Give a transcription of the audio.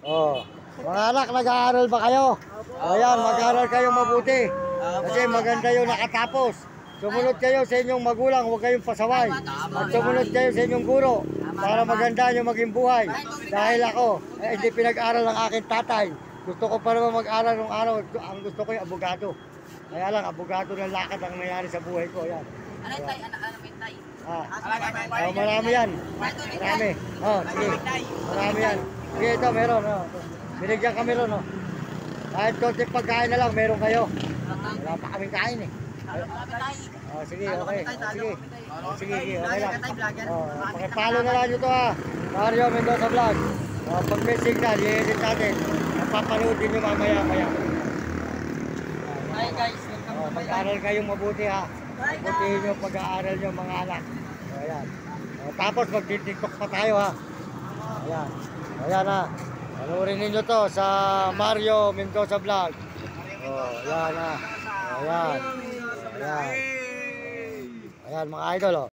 Oh, mga anak, nag-aaral ba kayo? O yan, mag-aaral kayong mabuti. Kasi maganda yung nakatapos. Sumunod kayo sa inyong magulang, huwag kayong pasaway. At sumunod kayo sa inyong guro para maganda yung maging buhay. Dahil ako, hindi pinag-aral ng aking tatay. Gusto ko pa naman mag-aral ng araw. Ang gusto ko yung abogado. Kaya lang, abogado ng lakad ang nangyari sa buhay ko. Yan. Ano yung tay? Ano yung tay? Marami yan. Marami. Sige. Marami yan. Sige, ito, meron. Binigyan kami ron. Kahit konting pagkain na lang, meron kayo. Wala pa kaming kain eh. Sige, okay. Sige, okay lang. Pakipalo na lang ito ha. Mario Mendoza Vlog. Pag may signal, i-edit natin. Napapanood din nyo mamaya-maya. Hi guys, mag-aaral kayong mabuti ha. Mabutihin nyo pag-aaral nyo mga anak. Ayan. Tapos mag-tiktok pa tayo ha. Ayan. Ayan ha. Panurin ninyo to sa Mario Mendoza Vlog. Ayan ha. Ayan. Ayan mga idol